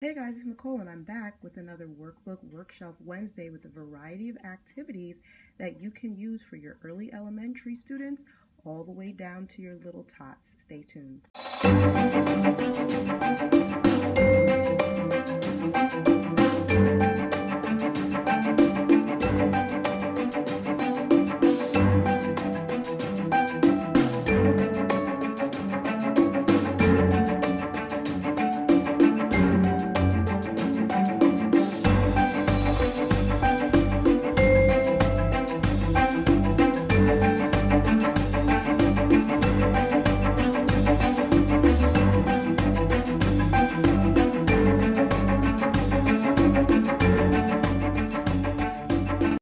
Hey guys, it's Nicole and I'm back with another Workbook Workshelf Wednesday with a variety of activities that you can use for your early elementary students all the way down to your little tots. Stay tuned.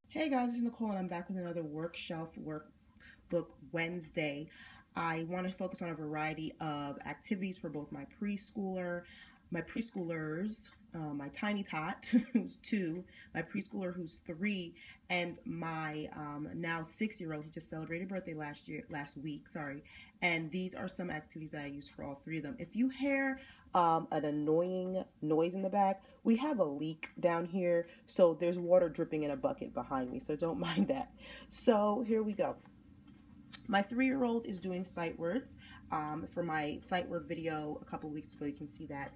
Hey guys, it's Nicole and I'm back with another Workshelf Workbook Wednesday. I want to focus on a variety of activities for both my preschoolers, my tiny tot who's 2, my preschooler who's 3, and my now 6-year-old who just celebrated birthday last week. And these are some activities that I use for all 3 of them. If you hear an annoying noise in the back, we have a leak down here, so there's water dripping in a bucket behind me, so don't mind that. So here we go. My 3-year-old is doing Sightwords. For my Sightword video a couple of weeks ago, you can see that.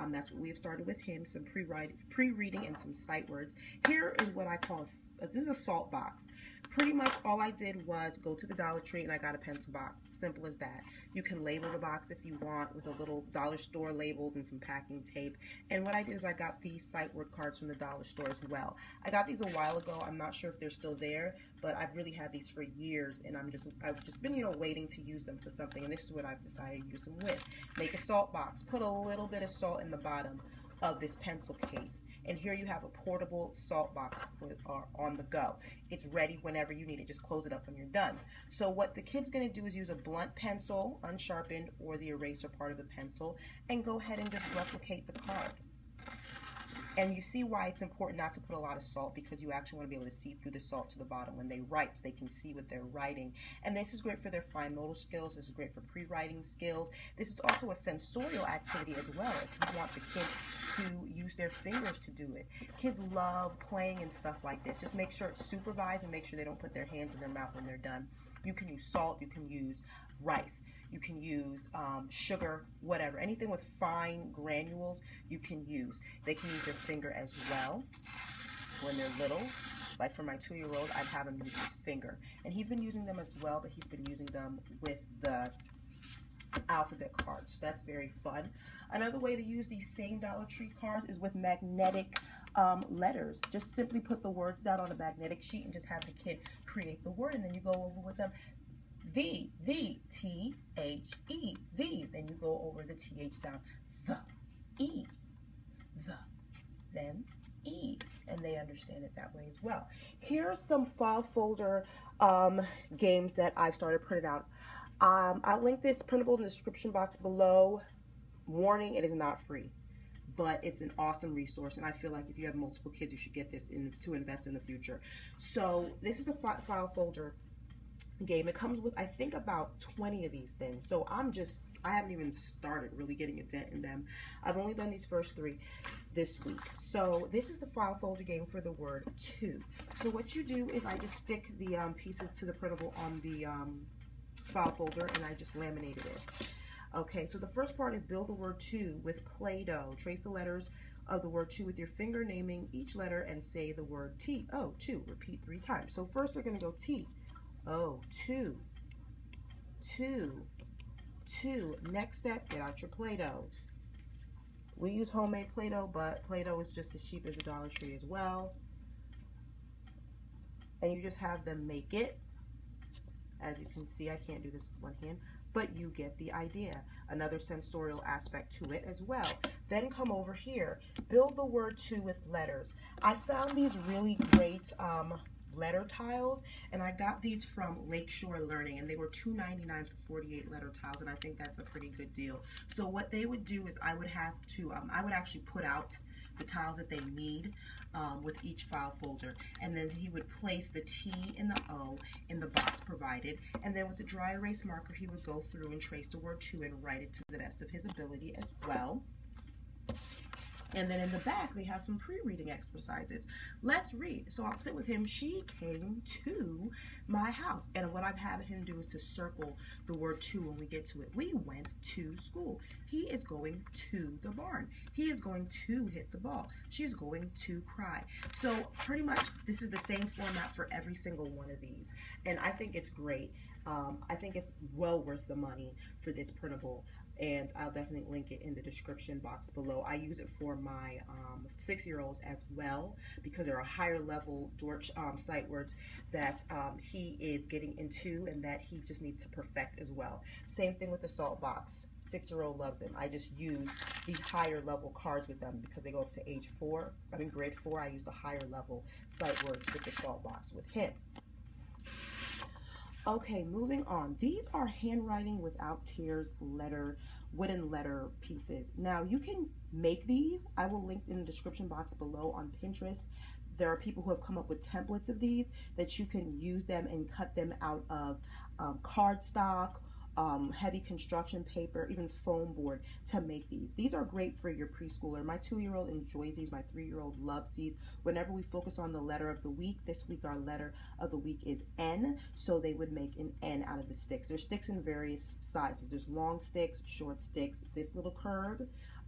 That's what we have started with him, some pre-reading and some Sightwords. Here is what I call, this is a salt box. Pretty much all I did was go to the Dollar Tree and I got a pencil box. Simple as that. You can label the box if you want with a little dollar store labels and some packing tape. And what I did is I got these Sightword cards from the dollar store as well. I got these a while ago. I'm not sure if they're still there, but I've really had these for years, and I've just been, waiting to use them for something, and this is what I've decided to use them with. Make a salt box. Put a little bit of salt in the bottom of this pencil case. And here you have a portable salt box on the go. It's ready whenever you need it. Just close it up when you're done. So what the kid's going to do is use a blunt pencil, unsharpened, or the eraser part of the pencil, and go ahead and just replicate the card. And you see why it's important not to put a lot of salt, because you actually want to be able to see through the salt to the bottom when they write, so they can see what they're writing. And this is great for their fine motor skills. This is great for pre-writing skills. This is also a sensorial activity as well, if you want the kid to use their fingers to do it. Kids love playing and stuff like this. Just make sure it's supervised and make sure they don't put their hands in their mouth when they're done. You can use salt, you can use rice, you can use sugar, whatever. Anything with fine granules you can use. They can use their finger as well when they're little. Like for my 2-year-old, I'd have him use his finger. And he's been using them as well, but he's been using them with the alphabet cards. So that's very fun. Another way to use these same Dollar Tree cards is with magnetic letters. Just simply put the words down on a magnetic sheet and just have the kid create the word, and then you go over with them. The, T-H-E, the. Then you go over the TH sound. The, E, the, then E. And they understand it that way as well. Here are some file folder games that I've started printing out. I'll link this printable in the description box below. Warning, it is not free, but it's an awesome resource, and I feel like if you have multiple kids, you should get this to invest in the future. So this is the file folder game. It comes with, I think, about 20 of these things. So I haven't even started really getting a dent in them. I've only done these first 3 this week. So this is the file folder game for the word to. So what you do is I just stick the pieces to the printable on the file folder, and I just laminated it. Okay, so the first part is build the word to with Play-Doh. Trace the letters of the word to with your finger, naming each letter, and say the word T. Oh, to. Repeat 3 times. So first we're going to go T. Oh, to. Next step, get out your Play-Doh. We use homemade Play-Doh, but Play-Doh is just as cheap as the Dollar Tree as well. And you just have them make it. As you can see, I can't do this with one hand, but you get the idea. Another sensorial aspect to it as well. Then come over here, build the word to with letters. I found these really great letter tiles, and I got these from Lakeshore Learning, and they were $2.99 for 48 letter tiles, and I think that's a pretty good deal. So what they would do is I would actually put out the tiles that they need with each file folder, and then he would place the T and the O in the box provided, and then with the dry erase marker he would go through and trace the word to and write it to the best of his ability as well. And then in the back, they have some pre-reading exercises. Let's read. So I'll sit with him. She came to my house. And what I've had him do is to circle the word to when we get to it. We went to school. He is going to the barn. He is going to hit the ball. She's going to cry. So pretty much this is the same format for every single one of these. And I think it's great. I think it's well worth the money for this printable, and I'll definitely link it in the description box below. I use it for my 6-year-old as well, because there are higher level Dorch Sightwords that he is getting into and that he just needs to perfect as well. Same thing with the salt box. 6-year-old loves them. I just use the higher level cards with them because they go up to age 4. I mean grade 4. I use the higher level Sightwords with the salt box with him. Okay, moving on. These are handwriting without tears wooden letter pieces. Now you can make these. I will link in the description box below on Pinterest. There are people who have come up with templates of these that you can use them and cut them out of cardstock, heavy construction paper, even foam board to make these. These are great for your preschooler. My 2-year-old enjoys these. My 3-year-old loves these. Whenever we focus on the letter of the week, this week our letter of the week is N, so they would make an N out of the sticks. There's sticks in various sizes. There's long sticks, short sticks, this little curve,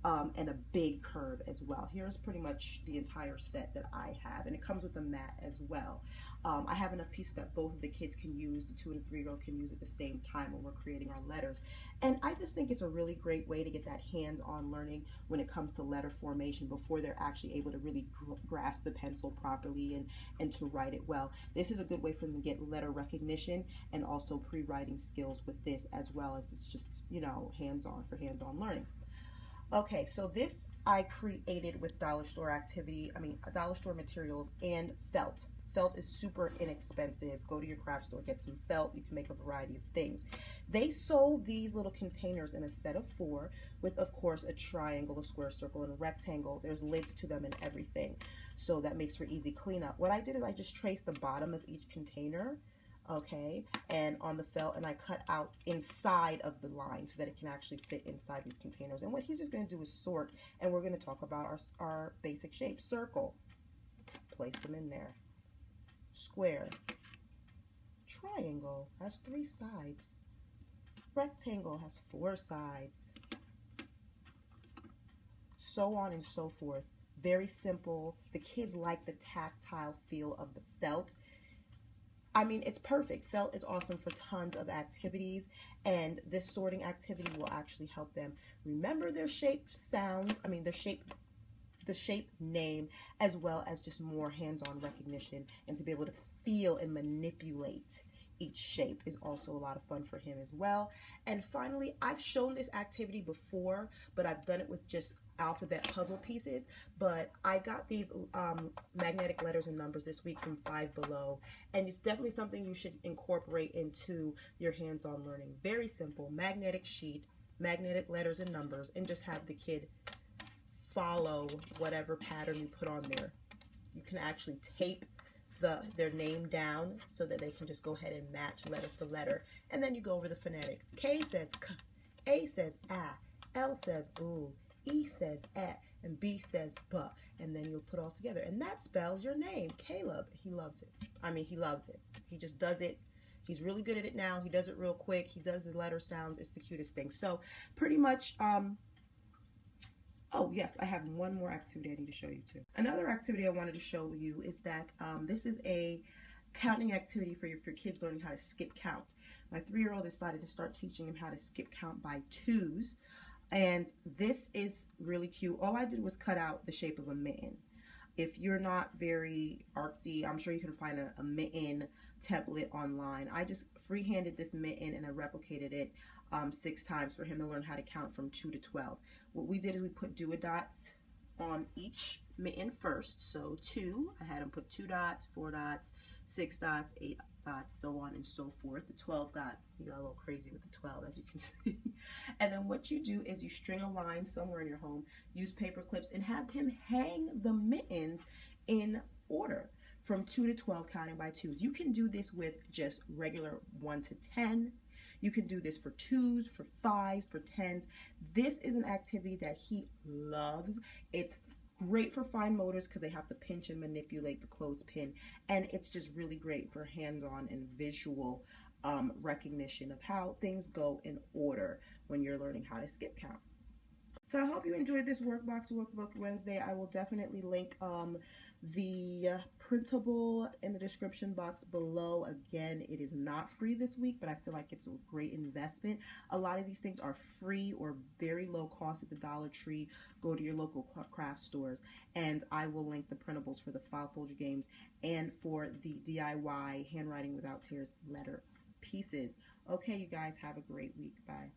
and a big curve as well. Here's pretty much the entire set that I have, and it comes with a mat as well. I have enough pieces that both of the kids can use, the 2 and 3-year-old can use at the same time when we're creating our letters. And I just think it's a really great way to get that hands-on learning when it comes to letter formation before they're actually able to really grasp the pencil properly and to write it well. This is a good way for them to get letter recognition and also pre-writing skills with this, as well as it's just, you know, hands-on for hands-on learning. Okay, so this I created with dollar store materials and felt. Felt is super inexpensive. Go to your craft store, get some felt. You can make a variety of things. They sold these little containers in a set of 4 with, of course, a triangle, a square, circle, and a rectangle. There's lids to them and everything, so that makes for easy cleanup. What I did is I just traced the bottom of each container, okay, and on the felt, and I cut out inside of the line so that it can actually fit inside these containers. And what he's just going to do is sort, and we're going to talk about our basic shapes. Circle, place them in there. Square, triangle has 3 sides, rectangle has 4 sides, so on and so forth. Very simple. The kids like the tactile feel of the felt. I mean, it's perfect. Felt is awesome for tons of activities, and this sorting activity will actually help them remember their shape sounds, the shape name, as well as just more hands-on recognition, and to be able to feel and manipulate each shape is also a lot of fun for him as well. And finally, I've shown this activity before, but I've done it with just alphabet puzzle pieces. But I got these magnetic letters and numbers this week from Five Below, and it's definitely something you should incorporate into your hands-on learning. Very simple, magnetic sheet, magnetic letters and numbers, and just have the kid follow whatever pattern you put on there. You can actually tape their name down so that they can just go ahead and match letter for letter, and then you go over the phonetics. K says k, A says ah, L says ooh, E says eh, and B says buh, and then you'll put all together, and that spells your name, Caleb. He loves it. I mean, he loves it. He just does it. He's really good at it now. He does it real quick. He does the letter sounds. It's the cutest thing. So pretty much oh yes, I have one more activity I need to show you too. Another activity I wanted to show you is that this is a counting activity for your kids learning how to skip count. My 3-year-old decided to start teaching him how to skip count by 2s, and this is really cute. All I did was cut out the shape of a mitten. If you're not very artsy, I'm sure you can find a mitten template online. I just freehanded this mitten and I replicated it 6 times for him to learn how to count from 2 to 12. What we did is we put do-a-dots on each mitten first. So 2, I had him put 2 dots, 4 dots, 6 dots, 8 dots, so on and so forth. The 12 he got a little crazy with the 12, as you can see. And then what you do is you string a line somewhere in your home, use paper clips, and have him hang the mittens in order from 2 to 12, counting by 2s. You can do this with just regular 1 to 10. You can do this for 2s, for 5s, for 10s. This is an activity that he loves. It's Great for fine motors because they have to pinch and manipulate the clothespin, and it's just really great for hands-on and visual recognition of how things go in order when you're learning how to skip count. So I hope you enjoyed this Workbox Wednesday. I will definitely link the printable in the description box below. Again, it is not free this week, but I feel like it's a great investment. A lot of these things are free or very low cost at the Dollar Tree. Go to your local craft stores, and I will link the printables for the file folder games and for the DIY handwriting without tears letter pieces. Okay, you guys, have a great week. Bye.